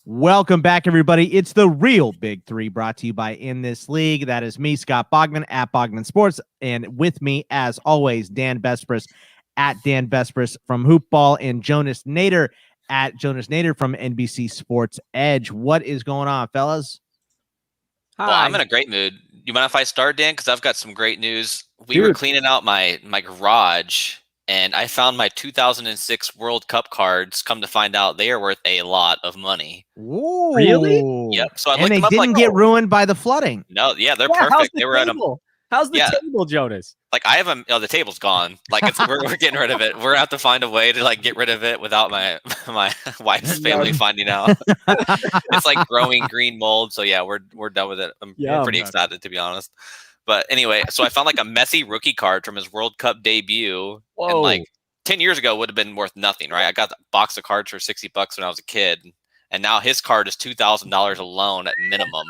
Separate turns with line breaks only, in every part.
Welcome back, everybody. It's the Real Big Three, brought to you by In This League. That is me, Scott Bogman, at Bogman Sports, and with me, as always, Dan Bespris, at Dan Bespris from Hoopball, and Jonas Nader, at Jonas Nader from NBC Sports Edge. What is going on, fellas?
Well, I'm in a great mood. You mind if I start, Dan? Because I've got some great news. We were cleaning out my garage, and I found my 2006 World Cup cards. Come to find out, they are worth a lot of money.
Ooh.
Really? Yep. So
and they didn't get ruined by the flooding.
No, yeah, they're perfect.
They were at a. How's the table, Jonas?
Like I have the table's gone. Like we're getting rid of it. We're gonna have to find a way to get rid of it without my wife's family finding out. It's like growing green mold. So yeah, we're done with it. I'm pretty excited, to be honest. But anyway, so I found like a Messi rookie card from his World Cup debut. Whoa. And like 10 years ago would have been worth nothing, right? I got a box of cards for $60 when I was a kid, and now his card is $2,000 alone at minimum.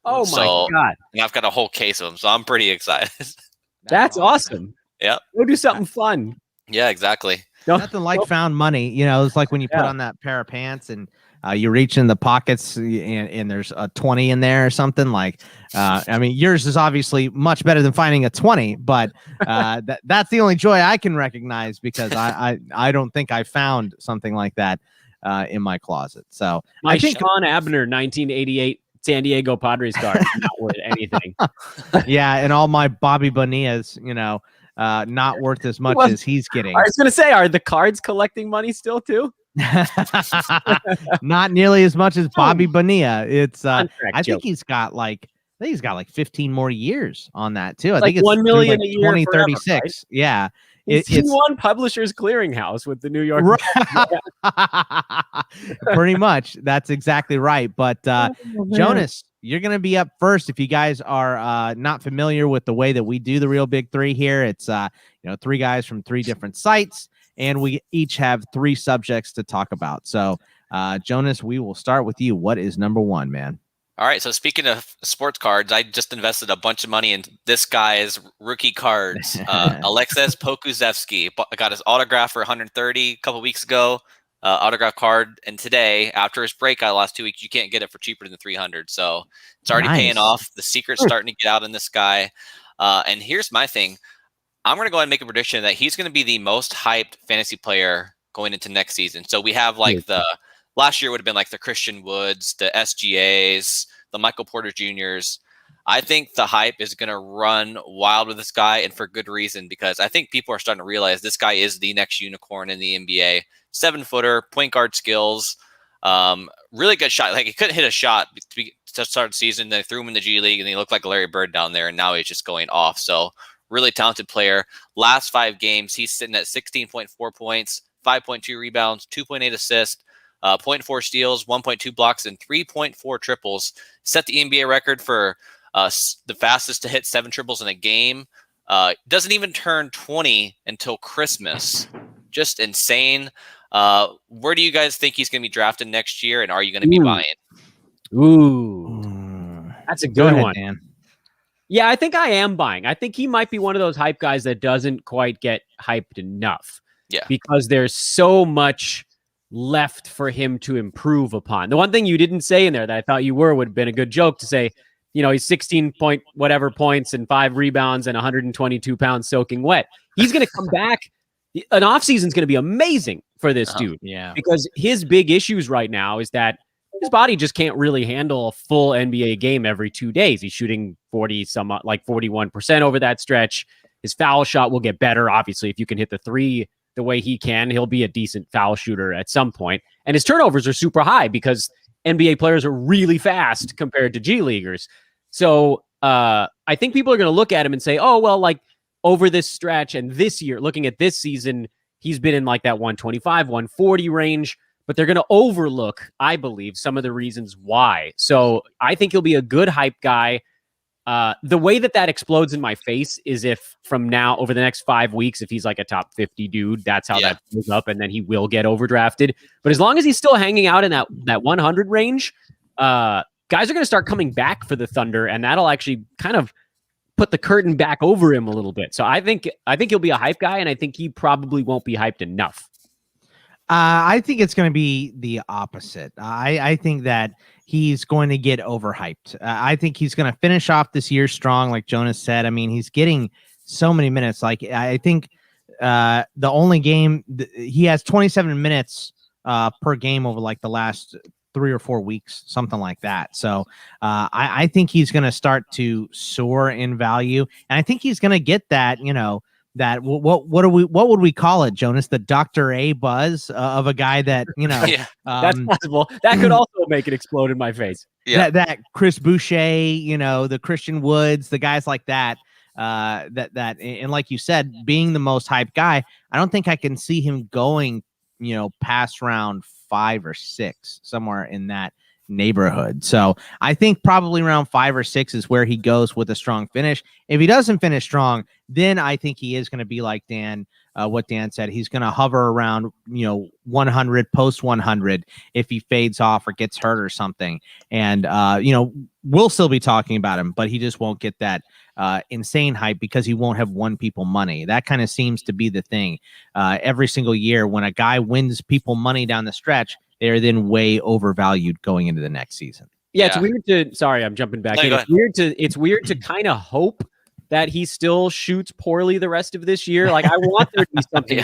Oh my God.
And I've got a whole case of them, so I'm pretty excited.
That's awesome.
Yeah.
Go do something fun.
Yeah, exactly.
Nothing like found money. You know, it's like when you put on that pair of pants and you reach in the pockets and there's a 20 in there or something. Like, I mean, yours is obviously much better than finding a 20, but that's the only joy I can recognize, because I don't think I found something like that in my closet. So
I think Sean Abner 1988 San Diego Padres card is not worth anything.
Yeah, and all my Bobby Bonilla's, not worth as much as he's getting.
I was going to say, are the cards collecting money still too?
Not nearly as much as Bobby Bonilla. It's I think he's got like 15 more years on that too. I think it's
1 million a year,
2036. Forever, right? Yeah.
It's one Publishers Clearinghouse with the New York.
Pretty much. That's exactly right. But Jonas, you're going to be up first. If you guys are not familiar with the way that we do the Real Big Three here, it's three guys from three different sites, and we each have three subjects to talk about. So, Jonas, we will start with you. What is number one, man?
All right. So speaking of sports cards, I just invested a bunch of money in this guy's rookie cards. Alexis Pokusevski. I got his autograph for $130 a couple weeks ago. Autograph card, and today, after his breakout the last 2 weeks, you can't get it for cheaper than $300. So it's already paying off. The secret's starting to get out in this guy. And here's my thing. I'm going to go ahead and make a prediction that he's going to be the most hyped fantasy player going into next season. So we have like last year would have been like the Christian Woods, the SGAs, the Michael Porter Juniors. I think the hype is going to run wild with this guy, and for good reason, because I think people are starting to realize this guy is the next unicorn in the NBA. 7-footer, point guard skills, really good shot. Like he couldn't hit a shot to start the season. They threw him in the G League, and he looked like Larry Bird down there, and now he's just going off. So really talented player. Last 5 games, he's sitting at 16.4 points, 5.2 rebounds, 2.8 assists, 0.4 steals, 1.2 blocks, and 3.4 triples. Set the NBA record for the fastest to hit 7 triples in a game. Doesn't even turn 20 until Christmas. Just insane. Where do you guys think he's going to be drafted next year, and are you going to be buying?
Ooh, that's a good one. Dan. Yeah, I think I am buying. I think he might be one of those hype guys that doesn't quite get hyped enough.
Yeah,
because there's so much left for him to improve upon. The one thing you didn't say in there that I thought you would have been a good joke to say, he's 16 point whatever points and 5 rebounds and 122 pounds soaking wet. He's going to come back. An offseason is going to be amazing for this dude.
Yeah.
Because his big issues right now is that his body just can't really handle a full NBA game every 2 days. He's shooting 41% over that stretch. His foul shot will get better. Obviously, if you can hit the 3 the way he can, he'll be a decent foul shooter at some point. And his turnovers are super high because NBA players are really fast compared to G Leaguers. So I think people are going to look at him and say, oh, well, like over this stretch and this year, looking at this season, he's been in like that 125, 140 range, but they're going to overlook, I believe, some of the reasons why. So I think he'll be a good hype guy. The way that explodes in my face is if from now over the next 5 weeks, if he's like a top 50 dude, that's how that goes up, and then he will get overdrafted. But as long as he's still hanging out in that 100 range, guys are going to start coming back for the Thunder, and that'll actually kind of put the curtain back over him a little bit. So I think he'll be a hype guy, and I think he probably won't be hyped enough.
I think it's going to be the opposite. I think that he's going to get overhyped. I think he's going to finish off this year strong, like Jonas said. I mean, he's getting so many minutes. Like, I think the only game he has 27 minutes per game over like the last 3 or 4 weeks, something like that. So I think he's going to start to soar in value, and I think he's going to get that, that what would we call it, Jonas? The Dr. A buzz of a guy that,
yeah, that's possible. That could also make it explode in my face.
Yeah, that Chris Boucher, the Christian Woods, the guys like that. And like you said, being the most hyped guy, I don't think I can see him going, past round 5 or 6, somewhere in that neighborhood. So I think probably around 5 or 6 is where he goes with a strong finish. If he doesn't finish strong, then I think he is going to be like Dan, what Dan said. He's going to hover around, 100, post 100 if he fades off or gets hurt or something. And, we'll still be talking about him, but he just won't get that insane hype because he won't have won people money. That kind of seems to be the thing. Every single year when a guy wins people money down the stretch, they're then way overvalued going into the next season.
Yeah, it's weird to. Sorry, I'm jumping back in. It's weird to kind of hope that he still shoots poorly the rest of this year. Like, I want there to be something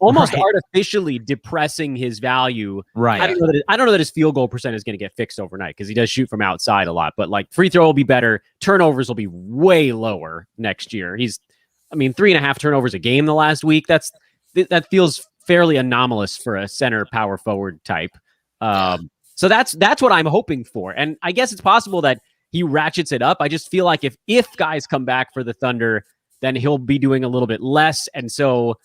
almost artificially depressing his value.
Right.
I don't know that his field goal percent is going to get fixed overnight because he does shoot from outside a lot. But like, free throw will be better. Turnovers will be way lower next year. 3.5 turnovers a game the last week. That feels fairly anomalous for a center power forward type. So that's what I'm hoping for. And I guess it's possible that he ratchets it up. I just feel like if guys come back for the Thunder, then he'll be doing a little bit less. And so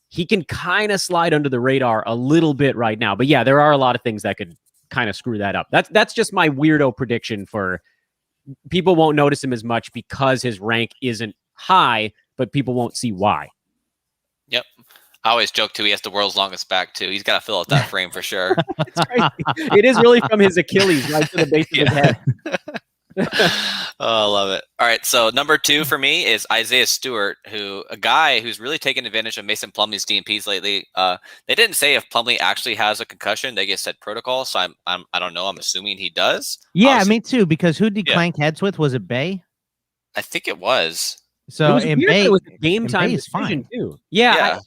he can kind of slide under the radar a little bit right now. But yeah, there are a lot of things that could kind of screw that up. That's just my weirdo prediction for people won't notice him as much because his rank isn't high, but people won't see why.
Yep. I always joke too. He has the world's longest back too. He's got to fill out that frame for sure.
It's crazy. It is really from his Achilles right to the base of his head.
Oh, I love it. All right, so number 2 for me is Isaiah Stewart, a guy who's really taken advantage of Mason Plumlee's DNPs lately. They didn't say if Plumlee actually has a concussion. They just said protocol, so I don't know. I'm assuming he does.
Yeah, me too. Because who did clank heads with? Was it Bay?
I think it was.
So
it was a game time decision too. Yeah.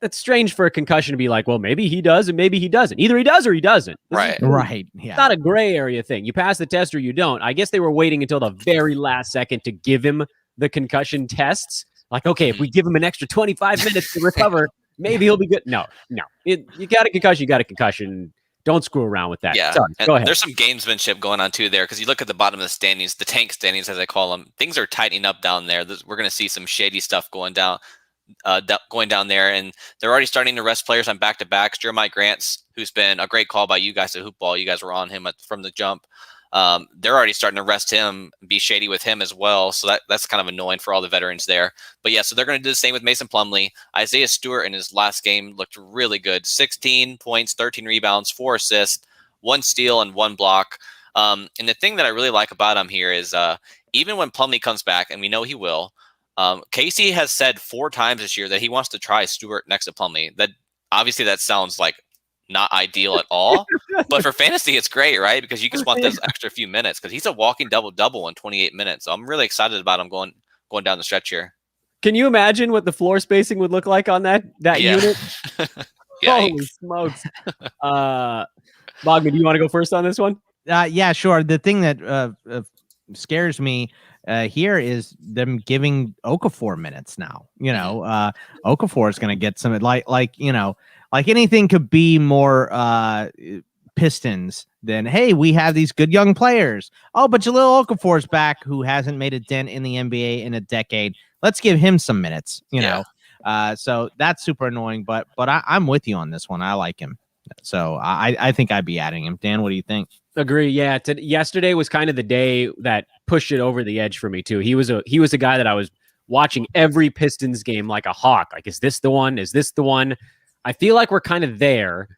That's strange for a concussion to be like, well, maybe he does and maybe he doesn't. Either he does or he doesn't.
Right. Yeah.
It's not a gray area thing. You pass the test or you don't. I guess they were waiting until the very last second to give him the concussion tests. Like, okay, if we give him an extra 25 minutes to recover, maybe he'll be good. No. You got a concussion, you got a concussion. Don't screw around with that.
Yeah.
Sorry, go ahead.
There's some gamesmanship going on too there because you look at the bottom of the standings, the tank standings, as I call them. Things are tightening up down there. We're going to see some shady stuff going down there, and they're already starting to rest players on back-to-backs. Jeremiah Grant's, who's been a great call by you guys at Hoopball. You guys were on him from the jump. They're already starting to rest him, be shady with him as well. So that's kind of annoying for all the veterans there. But yeah, so they're going to do the same with Mason Plumlee. Isaiah Stewart in his last game looked really good. 16 points, 13 rebounds, 4 assists, 1 steal, and 1 block. And the thing that I really like about him here is even when Plumlee comes back, and we know he will, Casey has said 4 times this year that he wants to try Stewart next to Plumlee. That obviously that sounds like not ideal at all, but for fantasy it's great, right? Because you just want those extra few minutes because he's a walking double in 28 minutes. So I'm really excited about him going down the stretch here.
Can you imagine what the floor spacing would look like on that unit? Holy smokes! Bogman, do you want to go first on this one?
Yeah, sure. The thing that scares me here is them giving Okafor minutes now. Okafor is going to get some like anything could be more Pistons than, hey, we have these good young players. Oh, but Jahlil Okafor's back, who hasn't made a dent in the NBA in a decade. Let's give him some minutes. So that's super annoying. But I'm with you on this one. I like him. So I think I'd be adding him. Dan, what do you think?
Agree. Yeah. Yesterday was kind of the day that pushed it over the edge for me too. He was a guy that I was watching every Pistons game like a hawk. Like, is this the one? Is this the one? I feel like we're kind of there.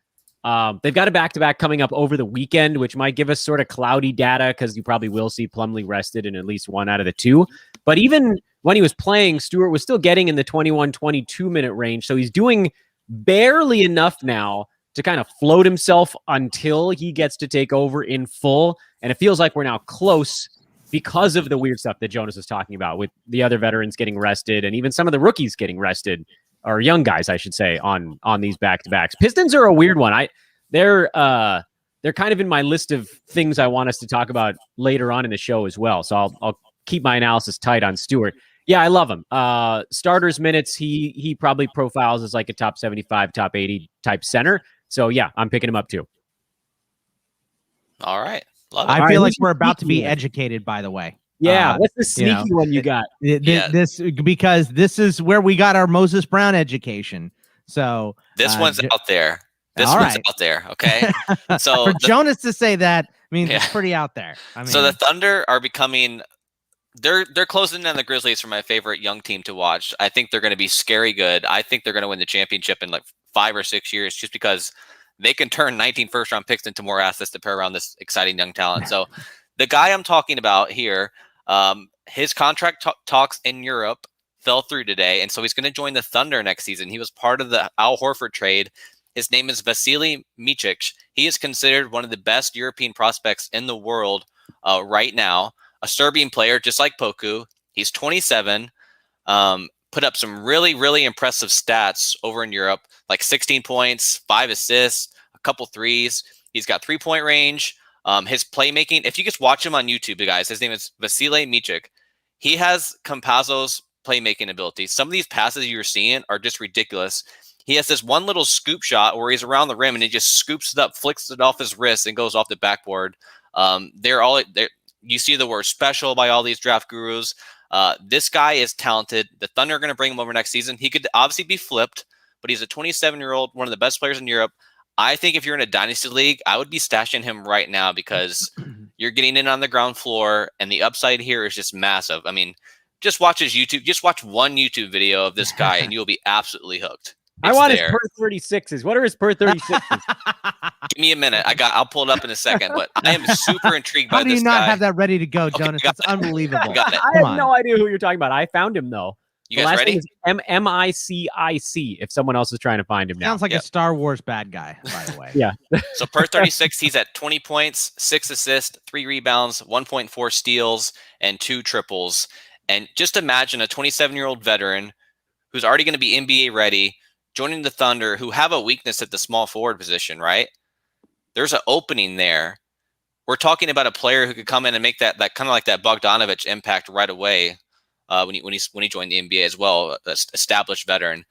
They've got a back-to-back coming up over the weekend, which might give us sort of cloudy data because you probably will see Plumlee rested in at least 1 out of the 2. But even when he was playing, Stewart was still getting in the 21, 22-minute range. So he's doing barely enough now to kind of float himself until he gets to take over in full. And it feels like we're now close because of the weird stuff that Jonas was talking about with the other veterans getting rested and even some of the rookies getting rested, or young guys, I should say, on these back-to-backs. Pistons are a weird one. They're kind of in my list of things I want us to talk about later on in the show as well. So I'll keep my analysis tight on Stewart. Yeah, I love him. Starters minutes, he probably profiles as like a top 75, top 80 type center. So yeah, I'm picking him up too.
All right. Love it.
I feel like we're about to be educated, by the way.
Yeah, what's the sneaky one you got?
Because this is where we got our Moses Brown education. So
this one's out there. This one's out there. Okay. So
for Jonas to say that means it's pretty out there. I mean,
so the Thunder are becoming. They're closing in on the Grizzlies for my favorite young team to watch. I think they're going to be scary good. I think they're going to win the championship in like 5 or 6 years, just because they can turn 19 first-round picks into more assets to pair around this exciting young talent. So the guy I'm talking about here, his contract talks in Europe fell through today, and so he's going to join the Thunder next season. He was part of the Al Horford trade. His name is Vasile Michik. He is considered one of the best European prospects in the world right now. A Serbian player, just like Poku. He's 27. Put up some really, really impressive stats over in Europe, like 16 points, 5 assists, a couple threes. He's got 3-point range. His playmaking, if you just watch him on YouTube, guys, his name is Vasile Michik. He has Campazzo's playmaking ability. Some of these passes you're seeing are just ridiculous. He has this one little scoop shot where he's around the rim and he just scoops it up, flicks it off his wrist, and goes off the backboard. You see the word special by all these draft gurus. This guy is talented. The Thunder are going to bring him over next season. He could obviously be flipped, but he's a 27-year-old, one of the best players in Europe. I think if you're in a dynasty league, I would be stashing him right now because you're getting in on the ground floor, and the upside here is just massive. I mean, just watch his YouTube. Just watch one YouTube video of this guy, and you'll be absolutely hooked.
I want his per 36s. What are his per 36s?
Give me a minute. I'll pull it up in a second, but I am super intrigued by this guy.
How do you not have that ready to go, Jonas? It's unbelievable.
I have no idea who you're talking about. I found him, though.
You guys ready?
Micic, if someone else is trying to find him now.
Sounds like a Star Wars bad guy, by the way.
Yeah.
So per 36, he's at 20 points, 6 assists, 3 rebounds, 1.4 steals, and 2 triples. And just imagine a 27-year-old veteran who's already going to be NBA ready, joining the Thunder, who have a weakness at the small forward position, right? There's an opening there. We're talking about a player who could come in and make that kind of like that Bogdanovich impact right away when he joined the NBA as well, established veteran.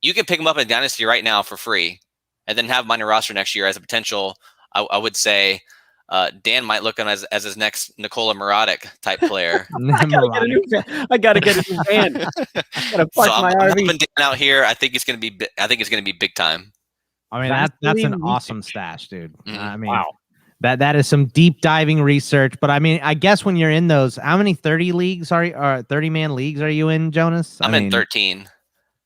You can pick him up in Dynasty right now for free and then have him on your roster next year as a potential, I would say, Dan might look him as his next Nikola Mirotic type player.
I gotta get a new van. Gotta park my RV.
I'm Dan out here. I think it's gonna be big time.
I mean, that's an awesome stash, dude.
Mm-hmm.
I mean, wow. That is some deep diving research. But I mean, I guess when you're in those, how many 30 leagues are 30-man leagues are you in, Jonas?
I'm in 13.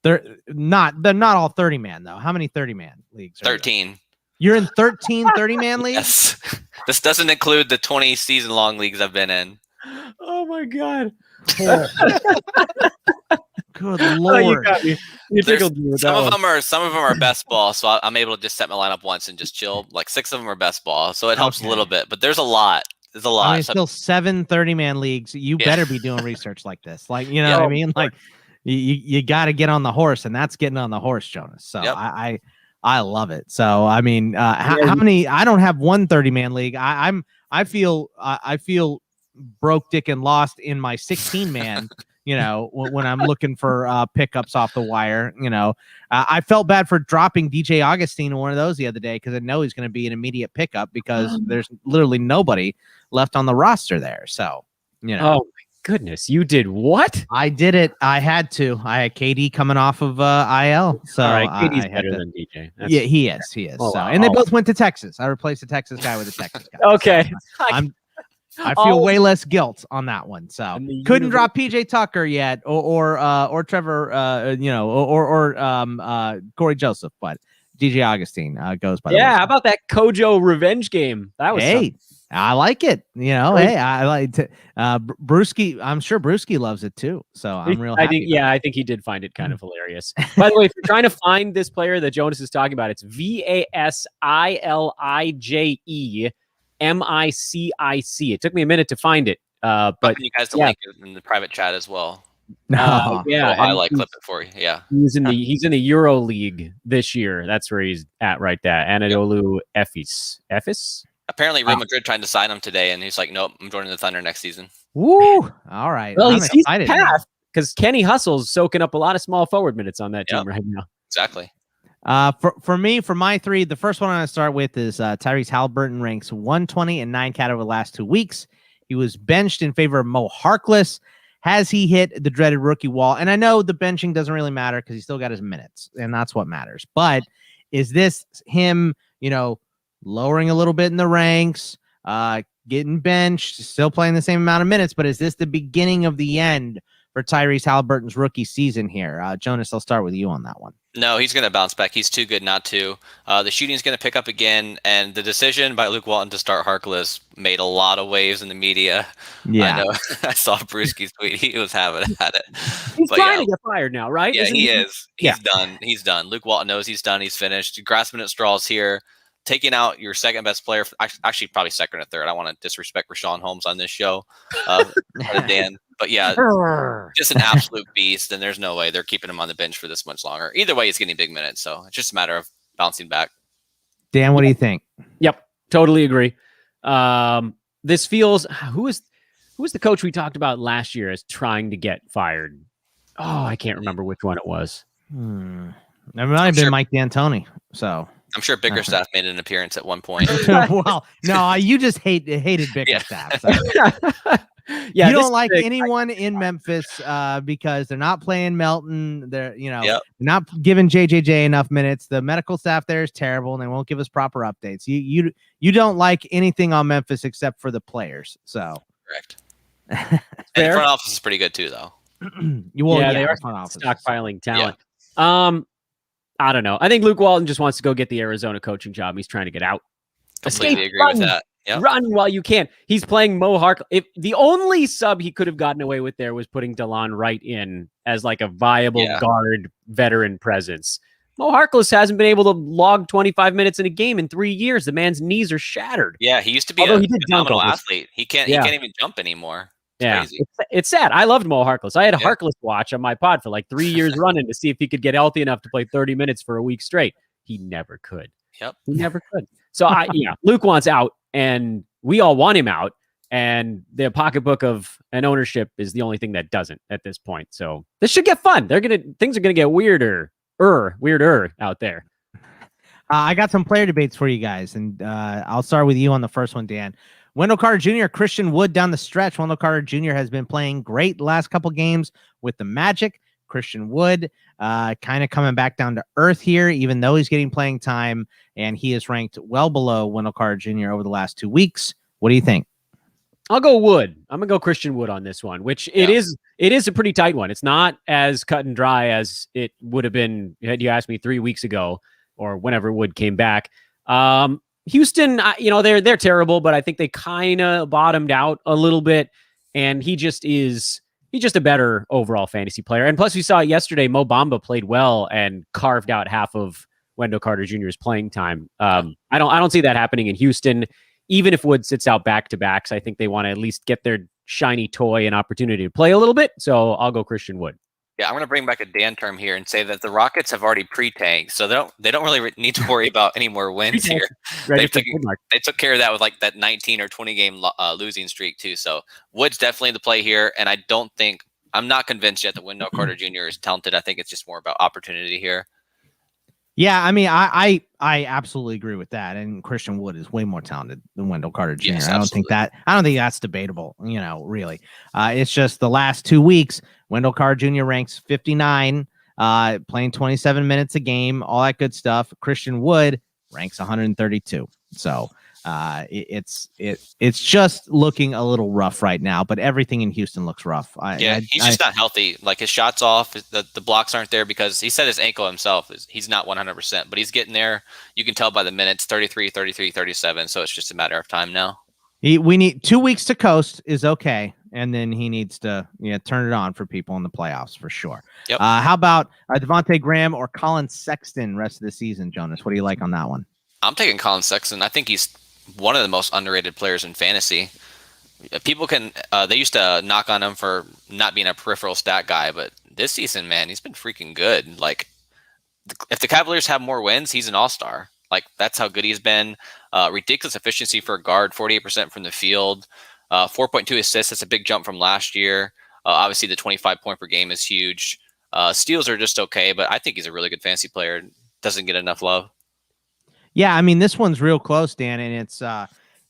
They're not all 30-man though. How many 30-man leagues?
13.
You're in 13 30-man leagues?
Yes. This doesn't include the 20 season-long leagues I've been in.
Oh my God.
Good Lord.
You tickled me with
some of them are best ball, so I'm able to just set my lineup once and just chill. Like 6 of them are best ball, so it helps a little bit. But there's a lot. There's a lot.
I mean, still 7 30-man leagues. You better be doing research like this. Like, you know what I mean? Like, you got to get on the horse, and that's getting on the horse, Jonas. So I love it. So I mean, how many? I don't have one 30-man league. I feel broke, dick, and lost in my 16-man. You know, when I'm looking for pickups off the wire. You know, I felt bad for dropping DJ Augustine in one of those the other day because I know he's going to be an immediate pickup because there's literally nobody left on the roster there. So you know.
Oh my goodness, you did what?
I did it. I had to. I had KD coming off of IL. So
all right, KD's better than DJ.
Yeah, he is. Oh, so, and they both went to Texas. I replaced the Texas guy with a Texas guy.
Okay.
So I feel way less guilt on that one. So couldn't drop PJ Tucker yet, or Trevor, or Corey Joseph, but DJ Augustine goes by.
Yeah, how about that Kojo revenge game? That was
hey, I like it. Hey, I like to, Brewski. I'm sure Brewski loves it too. So I'm real happy.
I think he did find it kind of hilarious. By the way, if you're trying to find this player that Jonas is talking about, it's VASILIJEMICIC. It took me a minute to find it. But
you guys to link it in the private chat as well.
Yeah,
highlight clip it for you. Yeah,
he's in the Euro League this year. That's where he's at right there. Anadolu Efes.
Apparently, Real Madrid trying to sign him today, and he's like, "Nope, I'm joining the Thunder next season."
Woo! All right.
Well, he's excited because Kenny Hustle's soaking up a lot of small forward minutes on that team right now.
Exactly.
For me, for my three, the first one I'm going to start with is Tyrese Haliburton, ranks 120 and 9 cat over the last 2 weeks. He was benched in favor of Mo Harkless. Has he hit the dreaded rookie wall? And I know the benching doesn't really matter because he still got his minutes, and that's what matters. But is this him, lowering a little bit in the ranks, getting benched, still playing the same amount of minutes, but is this the beginning of the end for Tyrese Haliburton's rookie season here? Jonas, I'll start with you on that one.
No, he's going to bounce back. He's too good not to. The shooting's going to pick up again, and the decision by Luke Walton to start Harkless made a lot of waves in the media.
Yeah.
I know. I saw Brewski's tweet. He was having at it.
He's trying to get fired now, right?
Yeah, he is. He's done. He's done. Luke Walton knows he's done. He's finished. Grasping at straws here. Taking out your second best player, actually probably second or third. I don't want to disrespect Rashawn Holmes on this show, Dan. But yeah, just an absolute beast, and there's no way they're keeping him on the bench for this much longer. Either way, he's getting big minutes, so it's just a matter of bouncing back.
Dan, what do you think?
Yep, totally agree. This feels who is the coach we talked about last year as trying to get fired? Oh, I can't remember which one it was.
It might have been Mike D'Antoni. So
I'm sure Bickerstaff made an appearance at one point.
Well, no, you just hated Bickerstaff. So.
Yeah,
you don't like anyone in Memphis because they're not playing Melton. They're not giving JJJ enough minutes. The medical staff there is terrible, and they won't give us proper updates. You don't like anything on Memphis except for the players. So
correct. And the front office is pretty good too, though.
They are stockpiling talent. Yeah. I don't know. I think Luke Walton just wants to go get the Arizona coaching job. He's trying to get out.
Completely agree with that. Yep.
Run while you can. He's playing Mo Harkless. If the only sub he could have gotten away with there was putting DeLon Wright in as like a viable guard veteran presence. Mo Harkless hasn't been able to log 25 minutes in a game in 3 years. The man's knees are shattered.
Yeah, he used to be a phenomenal athlete. He can't even jump anymore.
It's sad. I loved Mo Harkless. I had Harkless watch on my pod for like 3 years running to see if he could get healthy enough to play 30 minutes for a week straight. He never could.
Yep.
He never could. So Luke wants out, and we all want him out. And the pocketbook of an ownership is the only thing that doesn't at this point. So this should get fun. Things are gonna get weirder out there.
I got some player debates for you guys, and I'll start with you on the first one, Dan. Wendell Carter Jr., Christian Wood down the stretch. Wendell Carter Jr. has been playing great the last couple games with the Magic. Christian Wood kind of coming back down to earth here, even though he's getting playing time, and he is ranked well below Wendell Carter Jr. over the last 2 weeks. What do you think?
I'll go Wood. I'm gonna go Christian Wood on this one, which it is a pretty tight one. It's not as cut and dry as it would have been had you asked me 3 weeks ago or whenever Wood came back. Houston, they're terrible, but I think they kind of bottomed out a little bit, and he's just a better overall fantasy player. And plus, we saw it yesterday. Mo Bamba played well and carved out half of Wendell Carter Jr.'s playing time. I don't see that happening in Houston. Even if Wood sits out back-to-backs, I think they want to at least get their shiny toy an opportunity to play a little bit. So I'll go Christian Wood.
Yeah, I'm going to bring back a Dan term here and say that the Rockets have already pre-tanked, so they don't really need to worry about any more wins here. They took care of that with like that 19 or 20 game losing streak too. So Wood's definitely the play here, and I'm not convinced yet that Wendell Carter Jr. is talented. I think it's just more about opportunity here.
Yeah, I mean, I absolutely agree with that. And Christian Wood is way more talented than Wendell Carter Jr.
Yes,
I don't think that's debatable, really. It's just the last 2 weeks, Wendell Carter Jr. ranks 59, playing 27 minutes a game, all that good stuff. Christian Wood ranks 132. So It's just looking a little rough right now, but everything in Houston looks rough.
He's just not healthy. Like his shots off, the blocks aren't there because he said his ankle himself he's not 100%, but he's getting there. You can tell by the minutes, 33, 33, 37. So it's just a matter of time now.
We need 2 weeks to coast is okay. And then he needs to turn it on for people in the playoffs for sure.
Yep.
How about Devontae Graham or Colin Sexton rest of the season, Jonas? What do you like on that one?
I'm taking Colin Sexton. I think he's one of the most underrated players in fantasy. People they used to knock on him for not being a peripheral stat guy, but this season, man, he's been freaking good. Like, if the Cavaliers have more wins, he's an all-star. Like, that's how good he's been. Ridiculous efficiency for a guard, 48% from the field. 4.2 assists. That's a big jump from last year. Obviously, the 25 point per game is huge. Steals are just okay, but I think he's a really good fantasy player. Doesn't get enough love.
Yeah, I mean, this one's real close, Dan, and it's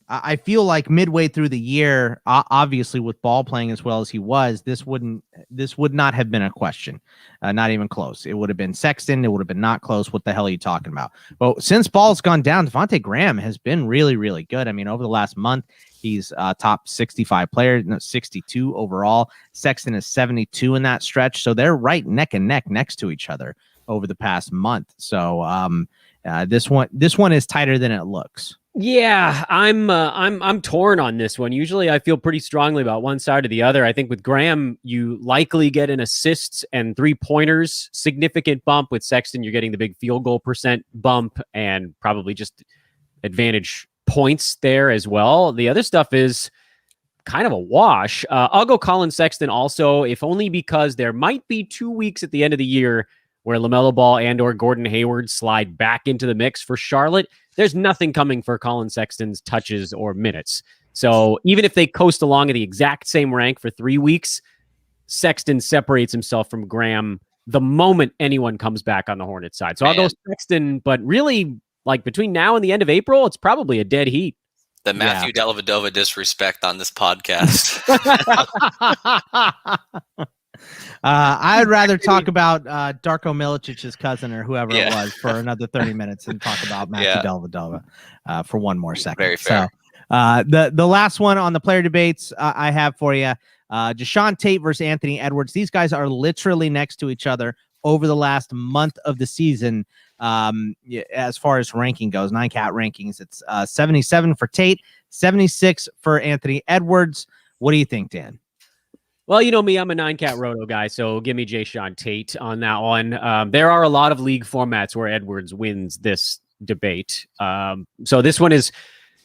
I feel like midway through the year, obviously with Ball playing as well as he was, this would not have been a question, not even close. It would have been Sexton. It would have been not close. What the hell are you talking about? But since Ball's gone down, Devontae Graham has been really, really good. I mean, over the last month, he's top 65 player, 62 overall. Sexton is 72 in that stretch, so they're right neck and neck next to each other over the past month. So this one is tighter than it looks.
Yeah, I'm torn on this one. Usually I feel pretty strongly about one side or the other. I think with Graham, you likely get an assists and 3-pointers significant bump. With Sexton, you're getting the big field goal percent bump and probably just advantage points there as well. The other stuff is kind of a wash. I'll go Colin Sexton also, if only because there might be 2 weeks at the end of the year where LaMelo Ball and or Gordon Hayward slide back into the mix for Charlotte. There's nothing coming for Colin Sexton's touches or minutes. So even if they coast along at the exact same rank for 3 weeks, Sexton separates himself from Graham the moment anyone comes back on the Hornets side. So I'll go Sexton, but really, like, between now and the end of April, it's probably a dead heat.
The Matthew Dellavedova disrespect on this podcast.
I'd rather talk about Darko Milicic's cousin or whoever it was for another 30 minutes and talk about Matthew Dellavedova for one more second.
Very fair.
So the last one on the player debates I have for you, Jayshawn Tate versus Anthony Edwards. These guys are literally next to each other over the last month of the season. As far as ranking goes, 9cat rankings, it's 77 for Tate, 76 for Anthony Edwards. What do you think, Dan?
Well, you know me, I'm a 9-cat Roto guy, so give me Jayshawn Tate on that one. There are a lot of league formats where Edwards wins this debate. So this one is,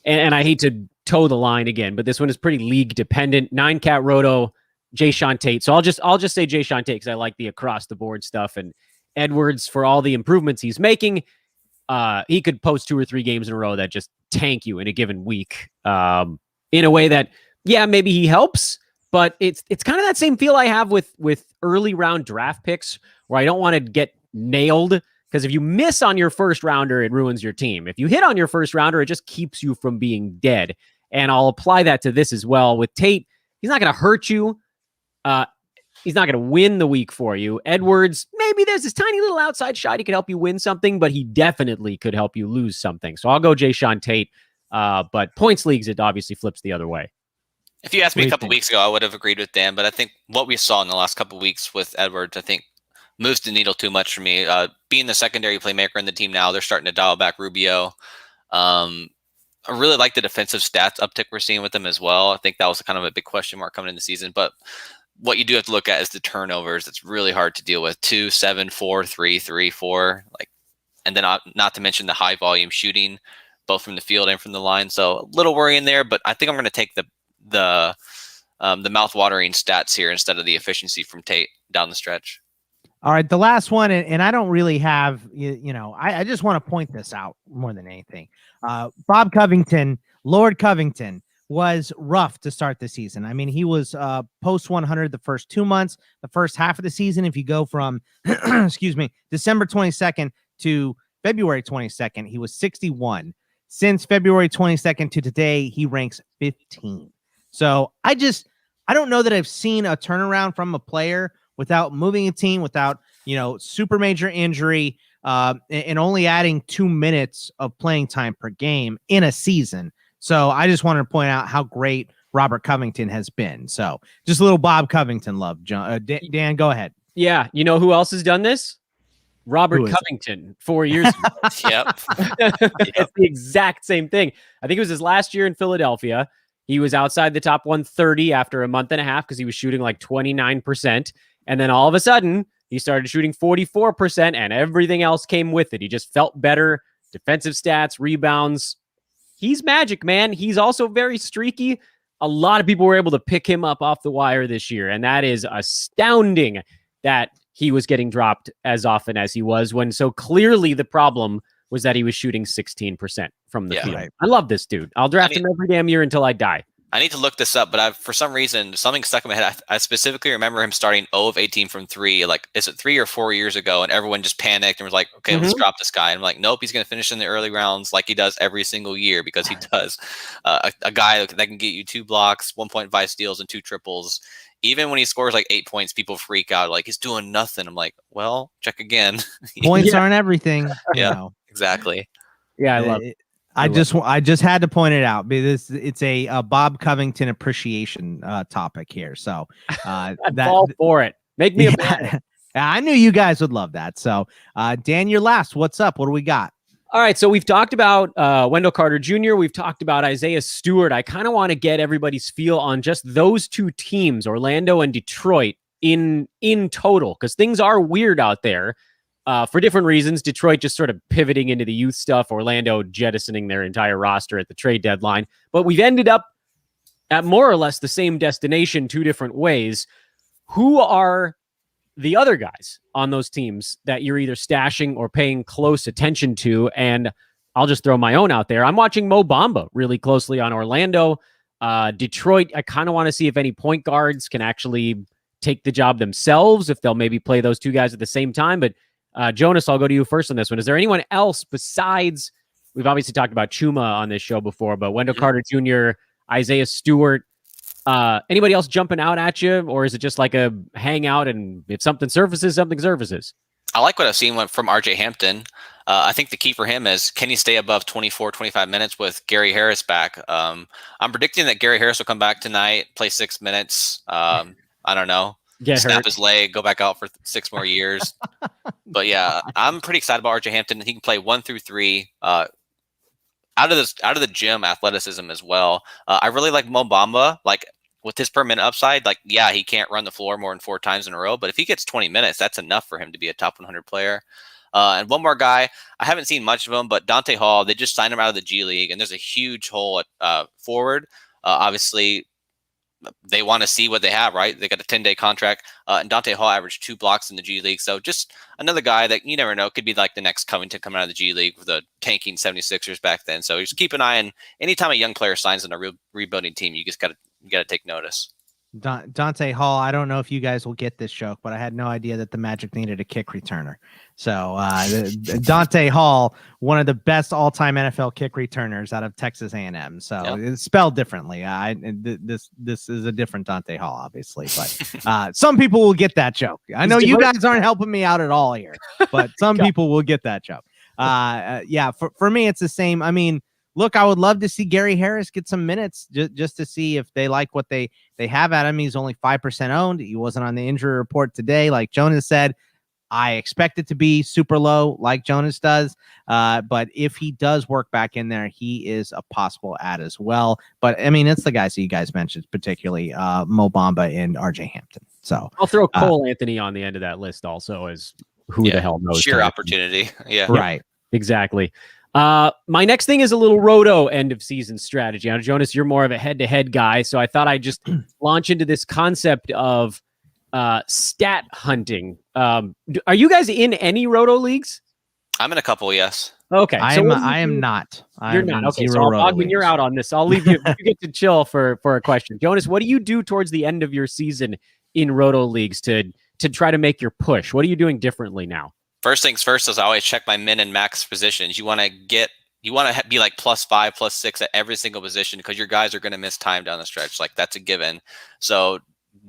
and I hate to toe the line again, but this one is pretty league dependent. 9-cat Roto, Jayshawn Tate. So I'll just say Jayshawn Tate because I like the across the board stuff. And Edwards, for all the improvements he's making, he could post 2 or 3 games in a row that just tank you in a given week in a way that, maybe he helps. But it's kind of that same feel I have with early round draft picks where I don't want to get nailed, because if you miss on your first rounder, it ruins your team. If you hit on your first rounder, it just keeps you from being dead. And I'll apply that to this as well. With Tate, he's not going to hurt you. He's not going to win the week for you. Edwards, maybe there's this tiny little outside shot. He could help you win something, but he definitely could help you lose something. So I'll go Jayshawn Tate. But points leagues, it obviously flips the other way.
If you asked me a couple weeks ago, I would have agreed with Dan, but I think what we saw in the last couple of weeks with Edwards, I think moves the needle too much for me. Being the secondary playmaker in the team now, they're starting to dial back Rubio. I really like the defensive stats uptick we're seeing with them as well. I think that was kind of a big question mark coming into the season, but what you do have to look at is the turnovers. It's really hard to deal with. 2, 7, 4, 3, 3, 4, and then not to mention the high volume shooting, both from the field and from the line. So a little worrying there, but I think I'm going to take the mouth-watering stats here instead of the efficiency from Tate down the stretch.
All right, the last one, and I don't really have, I just want to point this out more than anything. Bob Covington, Lord Covington, was rough to start the season. I mean, he was post 100 the first 2 months, the first half of the season. If you go from, December 22nd to February 22nd, he was 61. Since February 22nd to today, he ranks 15. So I don't know that I've seen a turnaround from a player without moving a team, without, super major injury, and only adding 2 minutes of playing time per game in a season. So I just wanted to point out how great Robert Covington has been. So just a little Bob Covington love. John, Dan, go ahead.
Yeah. You know who else has done this? Robert Covington 4 years ago.
Yep.
It's the exact same thing. I think it was his last year in Philadelphia. He was outside the top 130 after a month and a half because he was shooting like 29%. And then all of a sudden, he started shooting 44%, and everything else came with it. He just felt better. Defensive stats, rebounds. He's magic, man. He's also very streaky. A lot of people were able to pick him up off the wire this year, and that is astounding that he was getting dropped as often as he was, when so clearly the problem was that he was shooting 16% from the field. Right. I love this dude. I'll draft him every damn year until I die.
I need to look this up, but for some reason, something stuck in my head. I specifically remember him starting 0 of 18 from 3, like, is it 3 or 4 years ago? And everyone just panicked and was like, okay, let's drop this guy. And I'm like, nope, he's going to finish in the early rounds like he does every single year, because he does. A guy that can get you 2 blocks, 1.5 steals, and 2 triples. Even when he scores like 8 points, people freak out, like, he's doing nothing. I'm like, well, check again.
Points aren't everything.
Yeah, exactly.
Yeah, I love it.
I just had to point it out because it's a Bob Covington appreciation topic here. So
fall for it. Make me a fan.
I knew you guys would love that. So Dan, you're last. What's up? What do we got?
All right, so we've talked about Wendell Carter Jr. We've talked about Isaiah Stewart. I kind of want to get everybody's feel on just those 2 teams, Orlando and Detroit, in total, because things are weird out there. For different reasons. Detroit just sort of pivoting into the youth stuff, Orlando jettisoning their entire roster at the trade deadline. But we've ended up at more or less the same destination 2 different ways. Who are the other guys on those teams that you're either stashing or paying close attention to? And I'll just throw my own out there. I'm watching Mo Bamba really closely on Orlando. Detroit, I kind of want to see if any point guards can actually take the job themselves, if they'll maybe play those 2 guys at the same time. But Jonas, I'll go to you first on this one. Is there anyone else besides, we've obviously talked about Chuma on this show before, but Wendell Carter Jr., Isaiah Stewart, anybody else jumping out at you, or is it just like a hangout and if something surfaces, something surfaces?
I like what I've seen from RJ Hampton. I think the key for him is, can he stay above 24, 25 minutes with Gary Harris back? I'm predicting that Gary Harris will come back tonight, play 6 minutes. I don't know. Snap his leg, go back out for 6 more years. But yeah, I'm pretty excited about RJ Hampton. He can play 1 through 3. Out of the gym athleticism as well. I really like Mo Bamba. Like, with his per minute upside, like, yeah, he can't run the floor more than 4 times in a row, but if he gets 20 minutes, that's enough for him to be a top 100 player. And one more guy, I haven't seen much of him, but Dante Hall, they just signed him out of the G League, and there's a huge hole at forward. Obviously, they want to see what they have, right? They got a 10-day contract, and Dante Hall averaged 2 blocks in the G League. So just another guy that you never know, could be like the next Covington coming out of the G League with the tanking 76ers back then. So just keep an eye on anytime a young player signs on a rebuilding team, you got to take notice.
Dante Hall, I don't know if you guys will get this joke, but I had no idea that the Magic needed a kick returner. So Dante Hall, one of the best all-time NFL kick returners out of Texas A&M. So It's spelled differently. This is a different Dante Hall, obviously, but some people will get that joke. I know you guys aren't helping me out at all here, but some people will get that joke. For me, it's the same. I mean, look, I would love to see Gary Harris get some minutes just to see if they like what they have at him. He's only 5% owned. He wasn't on the injury report today. Like Jonas said, I expect it to be super low like Jonas does. But if he does work back in there, he is a possible add as well. But I mean, it's the guys that you guys mentioned, particularly Mo Bamba and RJ Hampton. So
I'll throw Cole Anthony on the end of that list also as who the hell knows.
Sheer opportunity. Yeah.
Right.
Exactly. My next thing is a little Roto end of season strategy. Now, Jonas, you're more of a head-to-head guy, so I thought I'd just launch into this concept of stat hunting. Are you guys in any Roto leagues?
I'm in a couple, yes.
Okay.
I am not.
You're not. Okay, so Ogden, you're out on this. I'll leave you. You get to chill for a question. Jonas, what do you do towards the end of your season in Roto leagues to try to make your push? What are you doing differently now?
First things first is I always check my min and max positions. You want to be like +5, +6 at every single position because your guys are going to miss time down the stretch. Like that's a given. So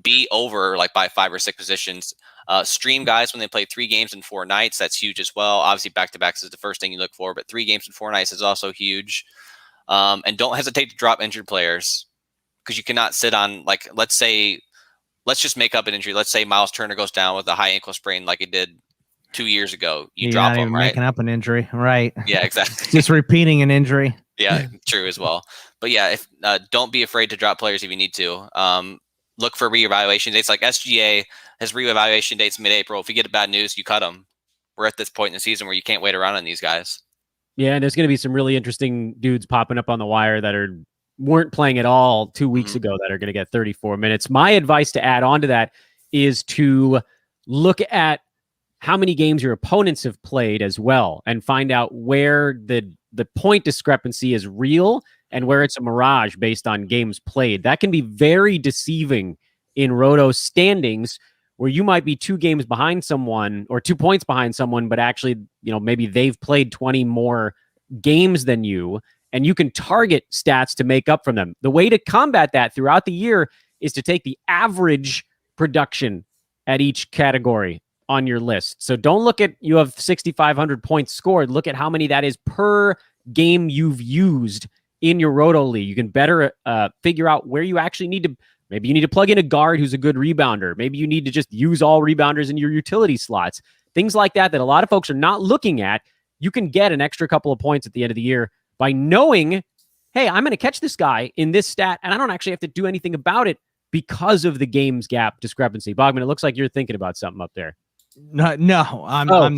be over like by 5 or 6 positions. Stream guys when they play 3 games in 4 nights. That's huge as well. Obviously back-to-backs is the first thing you look for, but 3 games in 4 nights is also huge. And don't hesitate to drop injured players, because you cannot sit on, like, let's just make up an injury. Let's say Miles Turner goes down with a high ankle sprain like he did 2 years ago. You drop him, right?
Making up an injury, right?
Yeah, exactly.
Just repeating an injury.
Yeah, true as well. But yeah, if don't be afraid to drop players if you need to. Look for reevaluation dates. Like SGA has reevaluation dates mid-April. If you get bad news, you cut them. We're at this point in the season where you can't wait around on these guys.
Yeah, and there's going to be some really interesting dudes popping up on the wire that weren't playing at all 2 weeks ago that are going to get 34 minutes. My advice to add on to that is to look at how many games your opponents have played as well, and find out where the point discrepancy is real and where it's a mirage based on games played. That can be very deceiving in Roto standings, where you might be 2 games behind someone or 2 points behind someone, but actually, maybe they've played 20 more games than you, and you can target stats to make up from them. The way to combat that throughout the year is to take the average production at each category on your list. So don't look at, you have 6,500 points scored. Look at how many that is per game you've used in your Roto League. You can better figure out where you actually need to, maybe you need to plug in a guard who's a good rebounder. Maybe you need to just use all rebounders in your utility slots. Things like that a lot of folks are not looking at. You can get an extra couple of points at the end of the year by knowing, hey, I'm going to catch this guy in this stat, and I don't actually have to do anything about it because of the games gap discrepancy. Bogman, it looks like you're thinking about something up there.
No, I'm not.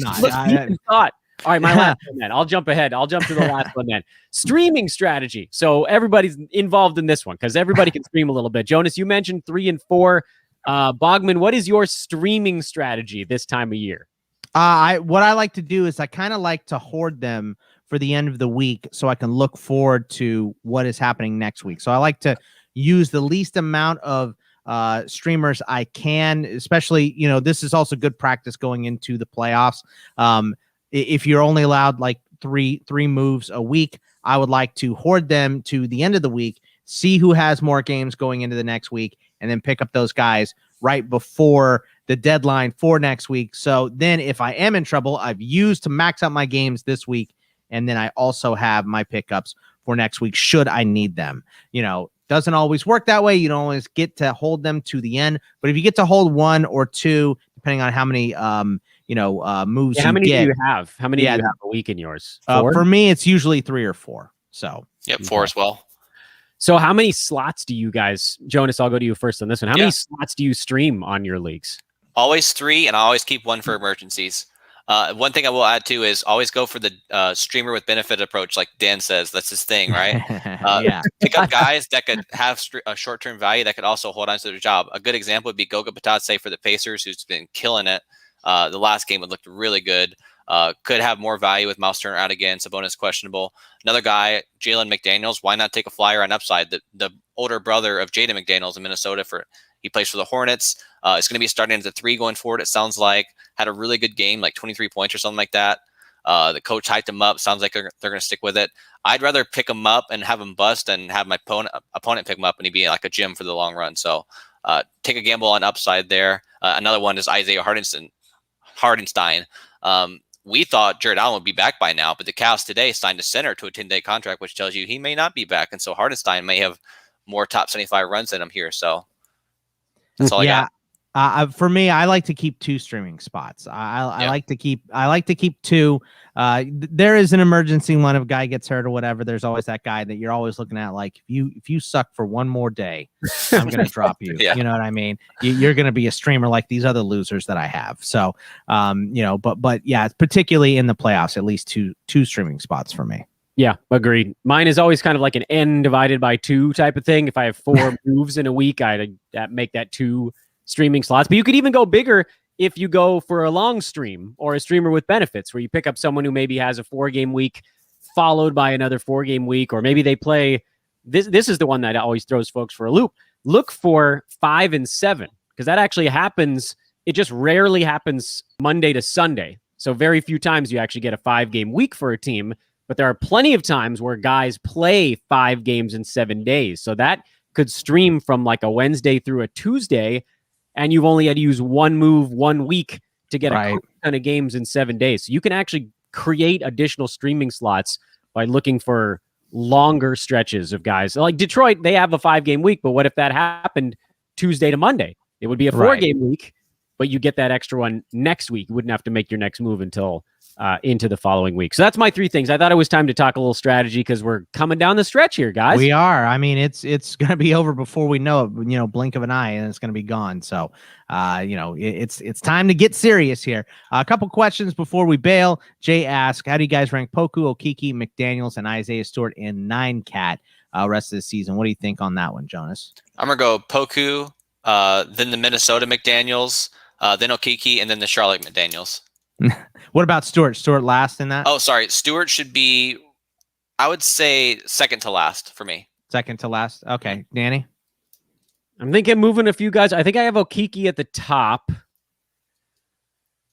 Thought. All right, my last one then. I'll jump ahead. I'll jump to the last one then. Streaming strategy. So everybody's involved in this one because everybody can stream a little bit. Jonas, you mentioned 3 and 4. Bogman, what is your streaming strategy this time of year?
What I like to do is I kind of like to hoard them for the end of the week so I can look forward to what is happening next week. So I like to use the least amount of streamers I can, especially, this is also good practice going into the playoffs. If you're only allowed like three moves a week, I would like to hoard them to the end of the week, see who has more games going into the next week, and then pick up those guys right before the deadline for next week. So then if I am in trouble, I've used to max out my games this week, and then I also have my pickups for next week should I need them. Doesn't always work that way. You don't always get to hold them to the end, but if you get to hold 1 or 2, depending on how many moves
how many
get,
do you have? How many do you have a week in yours? 4?
For me, it's usually 3 or 4. So
4 as well.
So how many slots do you guys, Jonas, I'll go to you first on this one. How many slots do you stream on your leagues?
Always 3, and I always keep 1 for emergencies. One thing I will add too is always go for the streamer with benefit approach, like Dan says. That's his thing, right? Pick up guys that could have a short-term value that could also hold on to their job. A good example would be Goga Bitadze for the Pacers, who's been killing it. The last game would look really good. Could have more value with Miles Turner out again. Sabonis questionable. Another guy, Jalen McDaniels. Why not take a flyer on upside? The older brother of Jaden McDaniels in Minnesota. He plays for the Hornets. It's going to be starting at the 3 going forward, it sounds like. Had a really good game, like 23 points or something like that. The coach hyped him up. Sounds like they're going to stick with it. I'd rather pick him up and have him bust and have my opponent pick him up and he'd be like a gym for the long run. So take a gamble on upside there. Another one is Isaiah Hardenstein. We thought Jared Allen would be back by now, but the Cavs today signed a center to a 10-day contract, which tells you he may not be back. And so Hardenstein may have more top 75 runs than him here. So that's all I got.
For me, I like to keep 2 streaming spots. I like to keep 2. There is an emergency one if a guy gets hurt or whatever. There's always that guy that you're always looking at. Like if you suck for 1 more day, I'm going to drop you. You know what I mean? You're going to be a streamer like these other losers that I have. So, but yeah, particularly in the playoffs, at least two streaming spots for me.
Yeah, agreed. Mine is always kind of like an n divided by 2 type of thing. If I have 4 moves in a week, I'd make that 2 streaming slots. But you could even go bigger if you go for a long stream or a streamer with benefits, where you pick up someone who maybe has a 4-game week followed by another 4-game week, or maybe they play this is the one that always throws folks for a loop. Look for 5 and 7, because that actually happens. It just rarely happens Monday to Sunday. So very few times you actually get a 5-game week for a team, but there are plenty of times where guys play 5 games in 7 days. So that could stream from like a Wednesday through a Tuesday, and you've only had to use 1 move 1 week to get a ton of games in 7 days. So you can actually create additional streaming slots by looking for longer stretches of guys. Like Detroit, they have a 5-game week, but what if that happened Tuesday to Monday? It would be a 4-game week, but you get that extra one next week. You wouldn't have to make your next move until into the following week. So that's my 3 things. I thought it was time to talk a little strategy because we're coming down the stretch here, guys.
We are. I mean, it's going to be over before we know it, blink of an eye, and it's going to be gone. So, it's time to get serious here. A couple questions before we bail. Jay asked, how do you guys rank Poku, Okiki, McDaniels, and Isaiah Stewart in 9-cat rest of the season? What do you think on that one, Jonas?
I'm going to go Poku, then the Minnesota McDaniels, then Okiki, and then the Charlotte McDaniels.
What about Stewart? Stewart last in that?
Oh, sorry. Stewart should be, I would say, second to last for me.
Second to last. Okay. Danny?
I'm thinking moving a few guys. I think I have Okiki at the top.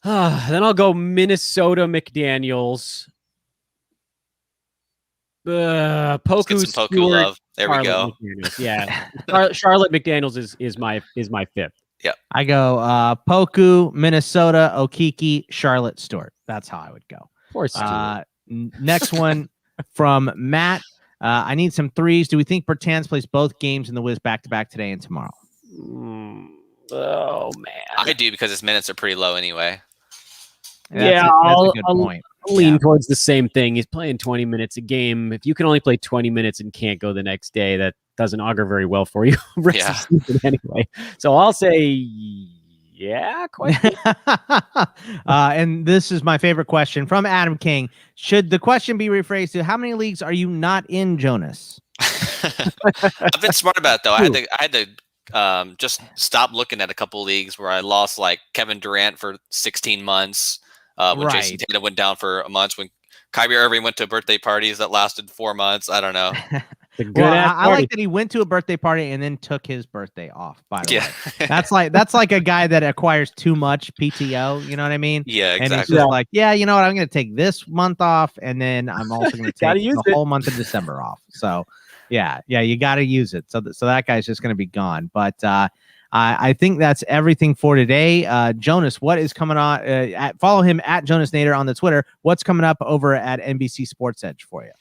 Then I'll go Minnesota McDaniels. Poku,
some Poku
Stewart,
love. There
Charlotte
we go.
McDaniels. Yeah. Charlotte McDaniels is my 5th.
Yeah.
I go Poku, Minnesota, Okiki, Charlotte, Stewart. That's how I would go.
Poor Stewart.
Next one from Matt. I need some 3s. Do we think Bertans plays both games in the Wiz back-to-back today and tomorrow?
Oh, man.
I do because his minutes are pretty low anyway.
That's a good point.
I'll lean towards the same thing. He's playing 20 minutes a game. If you can only play 20 minutes and can't go the next day, that doesn't augur very well for you anyway. So I'll say, quite.
And this is my favorite question from Adam King. Should the question be rephrased to how many leagues are you not in, Jonas?
I've been smart about it, though. I had to just stop looking at a couple leagues where I lost like Kevin Durant for 16 months. When Jason Tatum went down for a month, when Kyrie Irving went to birthday parties that lasted 4 months. I don't know.
I like that he went to a birthday party and then took his birthday off. By the way, that's like a guy that acquires too much PTO. You know what I mean?
Yeah, exactly.
And he's just like, you know what? I'm going to take this month off, and then I'm also going to take the whole month of December off. So, yeah, you got to use it. So that guy's just going to be gone. But I think that's everything for today. Jonas, what is coming on? Follow him at Jonas Nader on the Twitter. What's coming up over at NBC Sports Edge for you?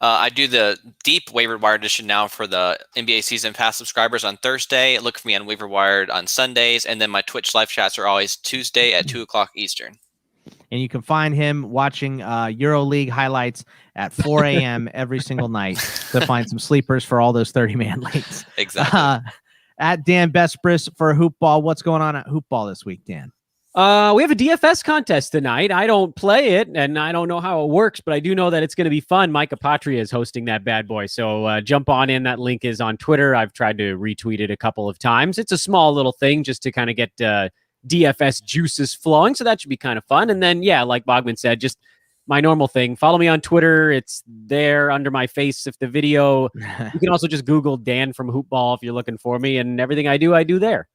I do the deep waiver wire edition now for the NBA season pass subscribers on Thursday. Look for me on Waiver Wired on Sundays, and then my Twitch live chats are always Tuesday at 2:00 Eastern.
And you can find him watching EuroLeague highlights at 4 a.m. every single night to find some sleepers for all those 30-man leagues.
Exactly.
At Dan Bestbris for Hoopball. What's going on at Hoopball this week, Dan?
We have a DFS contest tonight. I don't play it, and I don't know how it works, but I do know that it's going to be fun. Micah Patria is hosting that bad boy, so jump on in. That link is on Twitter. I've tried to retweet it a couple of times. It's a small little thing just to kind of get DFS juices flowing, so that should be kind of fun. And then, like Bogman said, just my normal thing. Follow me on Twitter. It's there under my face. If the video, you can also just Google Dan from Hoopball if you're looking for me, and everything I do there.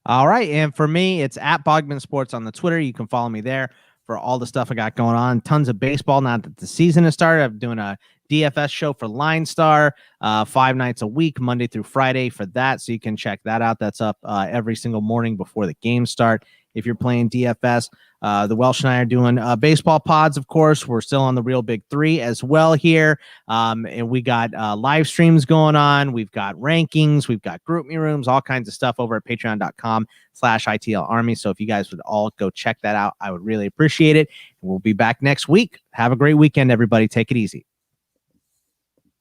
All right. And for me, it's at Bogman Sports on the Twitter. You can follow me there for all the stuff I got going on. Tons of baseball now that the season has started. I'm doing a DFS show for Line Star 5 nights a week, Monday through Friday for that. So you can check that out. That's up every single morning before the games start. If you're playing DFS, the Welsh and I are doing baseball pods, of course. We're still on the Real Big Three as well here. And we got live streams going on. We've got rankings. We've got group me rooms, all kinds of stuff over at patreon.com/ITL Army. So if you guys would all go check that out, I would really appreciate it. We'll be back next week. Have a great weekend, everybody. Take it easy.